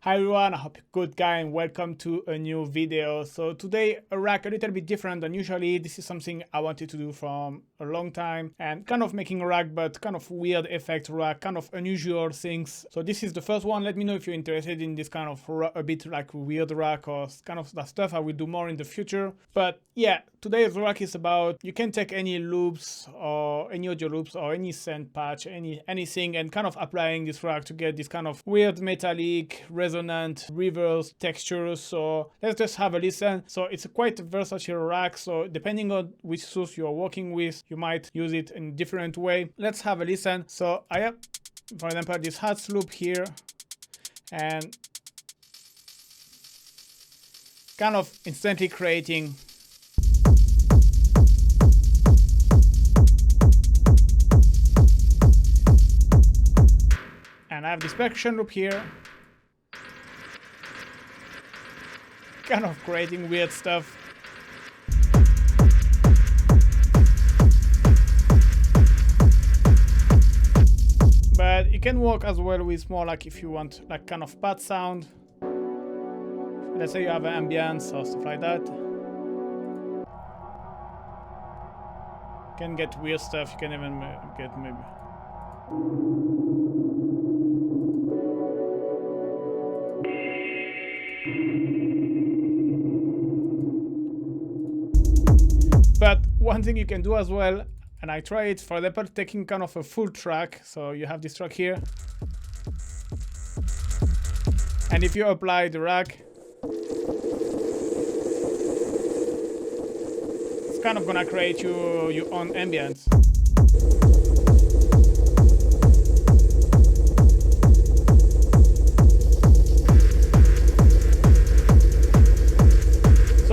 Hi everyone, I hope you're good guy and welcome to a new video. So today a rack a little bit different than usually. This is something I wanted to do from a long time and kind of making a rack but kind of weird effect rack, kind of unusual things. So this is the first one. Let me know if you're interested in this kind of a bit like weird rack or kind of that stuff. I will do more in the future. But yeah, today's rack is about you can take any loops or any audio loops or any synth patch, anything and kind of applying this rack to get this kind of weird metallic resonant reverse textures. So let's just have a listen. So it's a quite versatile rack, so depending on which source you're working with you might use it in a different way. Let's have a listen. So I have, for example, this hats loop here and kind of instantly creating and I have this percussion loop here, kind of creating weird stuff. But it can work as well with more like if you want like kind of pad sound. Let's say you have an ambience or stuff like that. You can get weird stuff, you can even get maybe. But one thing you can do as well, and I try it, for example, taking kind of a full track. So you have this track here. And if you apply the rack, it's kind of gonna create your own ambience.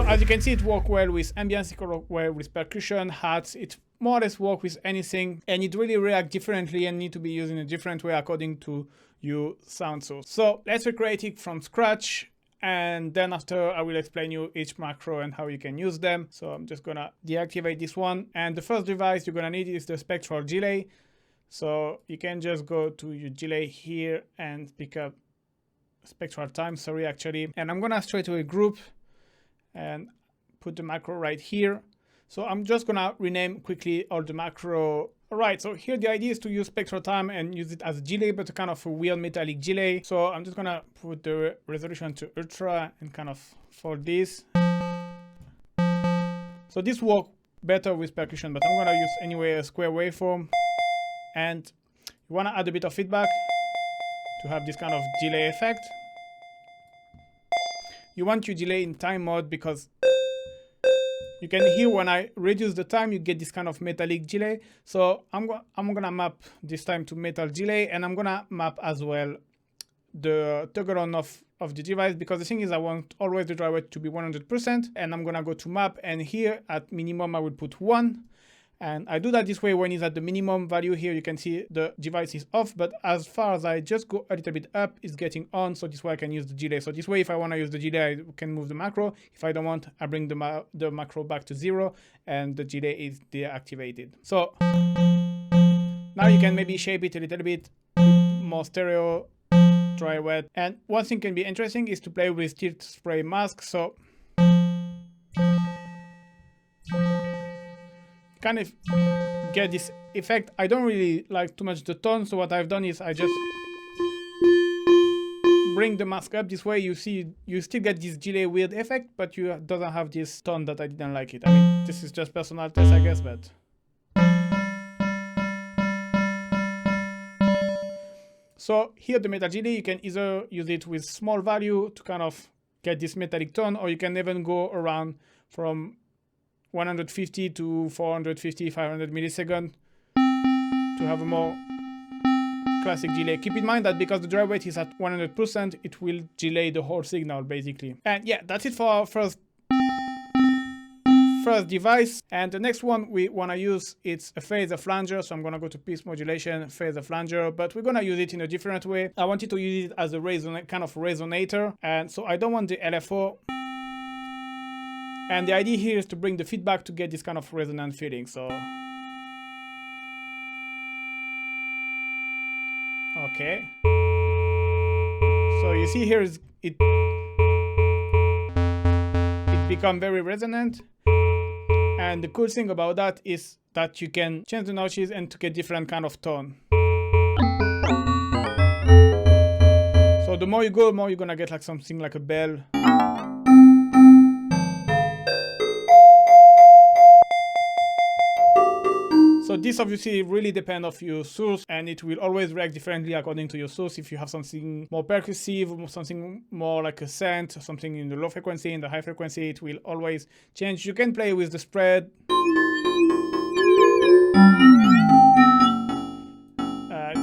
As you can see, it works well with ambience, it works well with percussion, hats, it more or less works with anything, and it really reacts differently and need to be used in a different way according to your sound source. So let's recreate it from scratch, and then after I will explain you each macro and how you can use them. So I'm just gonna deactivate this one, and the first device you're gonna need is the spectral delay. So you can just go to your delay here and pick up spectral time, and I'm gonna straight away group and put the macro right here. So I'm just gonna rename quickly all the macro. All right, so here the idea is to use spectral time and use it as a delay, but a kind of a weird metallic delay. So I'm just gonna put the resolution to ultra and kind of fold this. So this works better with percussion, but I'm gonna use anyway a square waveform. And you wanna add a bit of feedback to have this kind of delay effect. You want your delay in time mode because you can hear when I reduce the time, you get this kind of metallic delay. So I'm gonna map this time to metal delay, and I'm gonna map as well the toggle on off of the device, because the thing is I want always the driver to be 100%, and I'm gonna go to map, and here at minimum I will put 1. And I do that this way. When it's at the minimum value here, you can see the device is off, but as far as I just go a little bit up, it's getting on. So this way I can use the delay. So this way, if I want to use the delay, I can move the macro. If I don't want, I bring the macro back to 0 and the delay is deactivated. So now you can maybe shape it a little bit more stereo, dry wet. And one thing can be interesting is to play with tilt spray mask. So kind of get this effect. I don't really like too much the tone, so what I've done is I just bring the mask up. This way you see you still get this delay weird effect, but you doesn't have this tone that I didn't like it. I mean, this is just personal test, I guess, but so here the metal delay, you can either use it with small value to kind of get this metallic tone, or you can even go around from 150 to 450, 500 milliseconds to have a more classic delay. Keep in mind that because the drive weight is at 100%, it will delay the whole signal basically. And yeah, that's it for our first device. And the next one we want to use, it's a phaser flanger. So I'm going to go to pitch modulation, phaser flanger, but we're going to use it in a different way. I wanted to use it as a kind of resonator. And so I don't want the LFO. And the idea here is to bring the feedback to get this kind of resonant feeling. So okay. So you see here is it become very resonant. And the cool thing about that is that you can change the notches and to get different kind of tone. So the more you go, the more you're gonna get like something like a bell. So this obviously really depends on your source, and it will always react differently according to your source. If you have something more percussive, something more like a synth, something in the low frequency, in the high frequency, it will always change. You can play with the spread.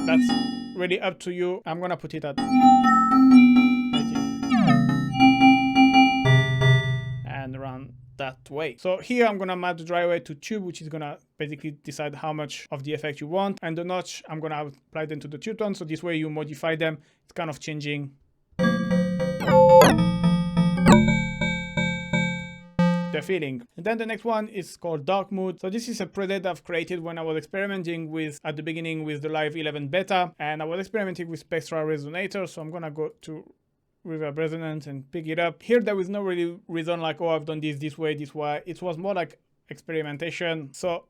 That's really up to you. I'm gonna put it at 80. And around that way. So here I'm gonna map the dry wet to tube, which is gonna basically decide how much of the effect you want. And the notch, I'm gonna apply them to the tube tone. So this way you modify them. It's kind of changing the feeling. And then the next one is called Dark Mood. So this is a preset I've created when I was experimenting with, at the beginning, with the Live 11 beta. And I was experimenting with Spectra Resonator. So I'm gonna go to reverb resonance and pick it up. Here there is no really reason like, oh, I've done this way, this way. It was more like experimentation. So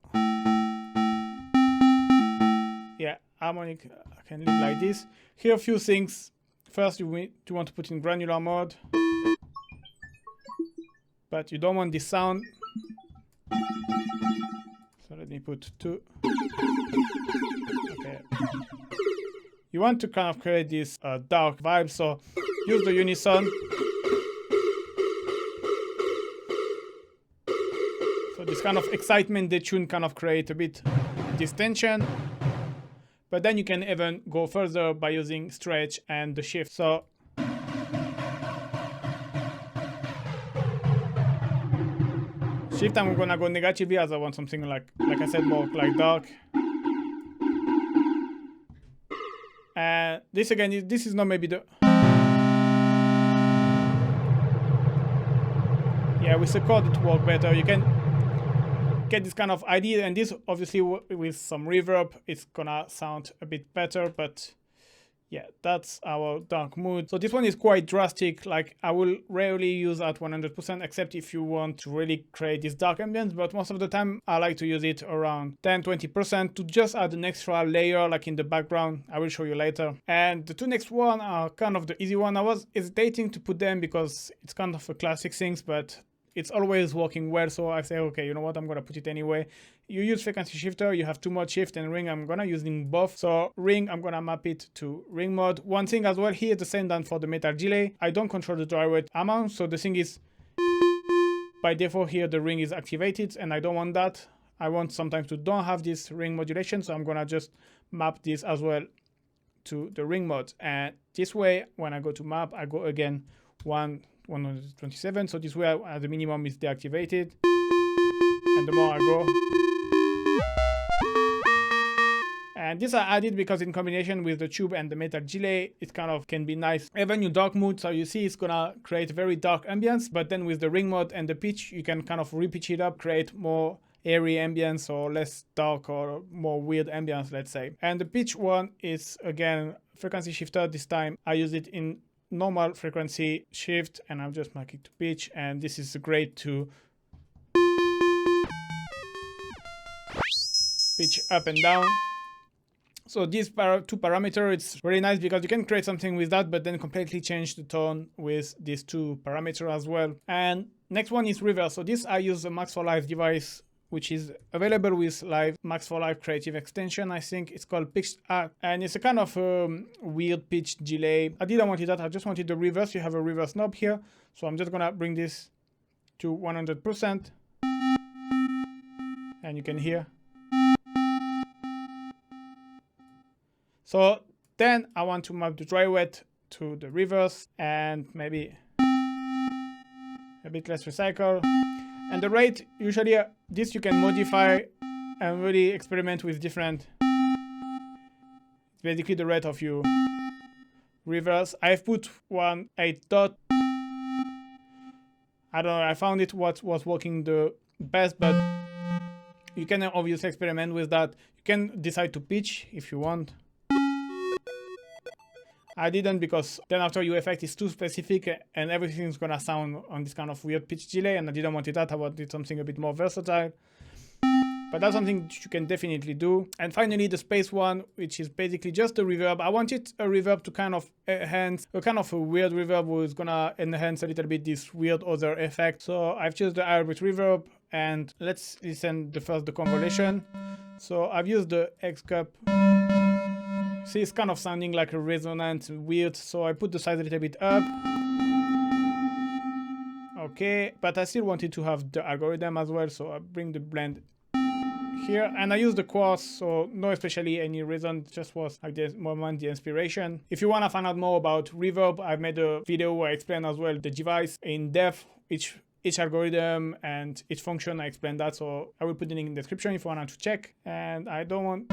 yeah, harmonic, I can leave like this. Here a few things. First, you want to put in granular mode, but you don't want this sound. So let me put 2. Okay. You want to kind of create this dark vibe, so use the unison. So this kind of excitement detune kind of create a bit this tension. But then you can even go further by using stretch and the shift. So shift, I'm gonna go negatively as I want something like I said, more like dark. And this again, this is not maybe the... Yeah, with the chord it works better. You can get this kind of idea, and this obviously with some reverb, it's gonna sound a bit better, but yeah, that's our dark mood. So this one is quite drastic. Like I will rarely use at 100%, except if you want to really create this dark ambience, but most of the time I like to use it around 10-20% to just add an extra layer like in the background. I will show you later. And the two next one are kind of the easy one. I was hesitating to put them because it's kind of a classic things, but it's always working well, so I say, okay, you know what, I'm gonna put it anyway. You use frequency shifter, you have too much shift, and ring, I'm gonna using both. So ring, I'm gonna map it to ring mode. One thing as well here, the same done for the metal delay. I don't control the dry wet amount, so the thing is, by default here, the ring is activated, and I don't want that. I want sometimes to don't have this ring modulation, so I'm gonna just map this as well to the ring mode. And this way, when I go to map, I go again 127, so this way the minimum is deactivated, and the more I go, and this I added because in combination with the tube and the metal delay, it kind of can be nice. Even your dark mood, so you see it's gonna create very dark ambience, but then with the ring mode and the pitch, you can kind of repitch it up, create more airy ambience or less dark or more weird ambience, let's say. And the pitch one is again frequency shifter. This time I use it in normal frequency shift, and I'll just make it to pitch, and this is great to pitch up and down. So these two parameters, it's really nice because you can create something with that, but then completely change the tone with these two parameters as well. And next one is reverse. So this I use a Max for Live device, which is available with Live Max for Live creative extension. I think it's called Pitch Art, and it's a kind of weird pitch delay. I didn't want it that, I just wanted the reverse. You have a reverse knob here, so I'm just gonna bring this to 100%, and you can hear. So then I want to map the dry wet to the reverse and maybe a bit less recycle. And the rate, usually this you can modify and really experiment with different. It's basically the rate of your reverse. I've put 1.8 dot. I don't know, I found it what was working the best, but you can obviously experiment with that. You can decide to pitch if you want. I didn't, because then after your effect is too specific and everything's gonna sound on this kind of weird pitch delay, and I didn't want it that. I wanted something a bit more versatile. But that's something you can definitely do. And finally, the space one, which is basically just a reverb. I wanted a reverb to kind of enhance, a kind of a weird reverb who's gonna enhance a little bit this weird other effect. So I've chosen the hybrid reverb, and let's listen the convolution. So I've used the X cup. See, it's kind of sounding like a resonant weird. So I put the size a little bit up. Okay, but I still wanted to have the algorithm as well. So I bring the blend here, and I use the quartz, so no especially any reason, just was like the moment, the inspiration. If you want to find out more about reverb, I've made a video where I explain as well the device in depth, each algorithm and each function. I explain that, so I will put the link in the description if you want to check. And I don't want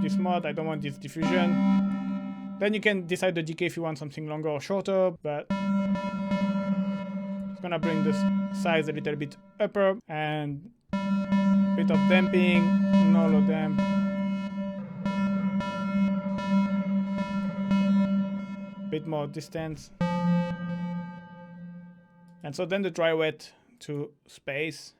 this mod, I don't want this diffusion. Then you can decide the decay if you want something longer or shorter, but it's gonna bring this size a little bit upper, and bit of damping, no low damp. Bit more distance. And so then the dry wet to space.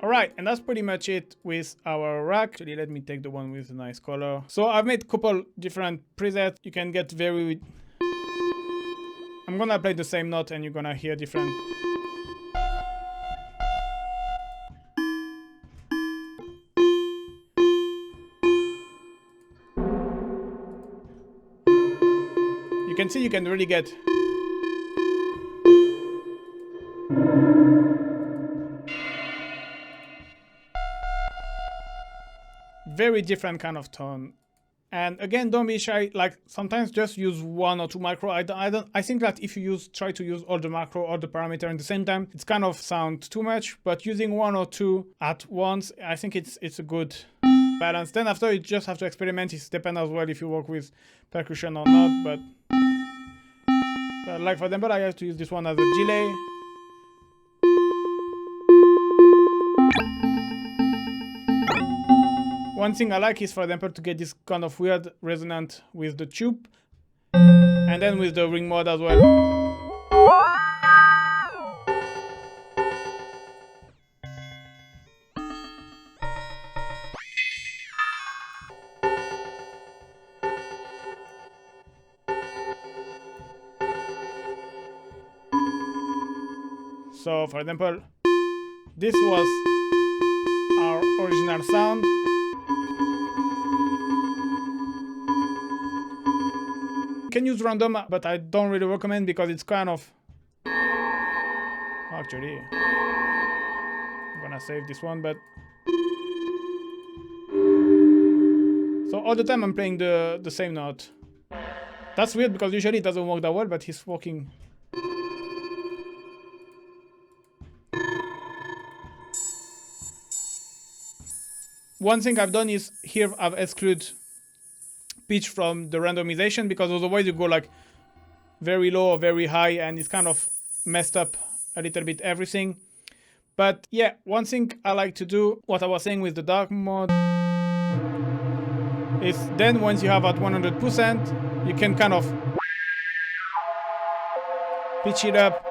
Alright, and that's pretty much it with our rack. Actually, let me take the one with a nice color. So I've made a couple different presets. You can get very... I'm gonna play the same note and you're gonna hear different. You can see you can really get very different kind of tone. And again, don't be shy. Like, sometimes just use 1 or 2 macro. I think that if you try to use all the macro, all the parameter at the same time, it's kind of sound too much. But using 1 or 2 at once, I think it's a good balance. Then after, you just have to experiment. It depends as well if you work with percussion or not. But like for example, I have to use this one as a delay. One thing I like is, for example, to get this kind of weird resonant with the tube, and then with the ring mode as well. So, for example, this was our original sound. You can use random, but I don't really recommend because it's kind of... Actually, I'm gonna save this one, but... So all the time I'm playing the same note. That's weird because usually it doesn't work that well, but it's working. One thing I've done is here I've excluded pitch from the randomization, because otherwise you go like very low or very high and it's kind of messed up a little bit everything. But yeah, one thing I like to do, what I was saying with the dark mode, is then once you have at 100%, you can kind of pitch it up.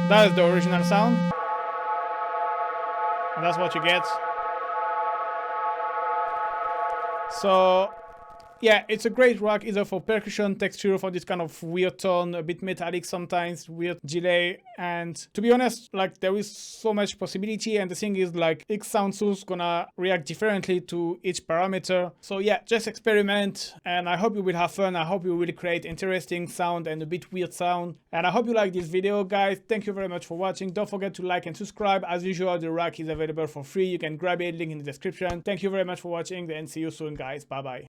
That is the original sound, and that's what you get. So yeah, it's a great rack either for percussion, texture, for this kind of weird tone, a bit metallic sometimes, weird delay. And to be honest, like, there is so much possibility, and the thing is, like, each sound source gonna react differently to each parameter. So yeah, just experiment, and I hope you will have fun. I hope you will create interesting sound and a bit weird sound. And I hope you like this video, guys. Thank you very much for watching. Don't forget to like and subscribe. As usual, the rack is available for free. You can grab it, link in the description. Thank you very much for watching, and see you soon, guys. Bye bye.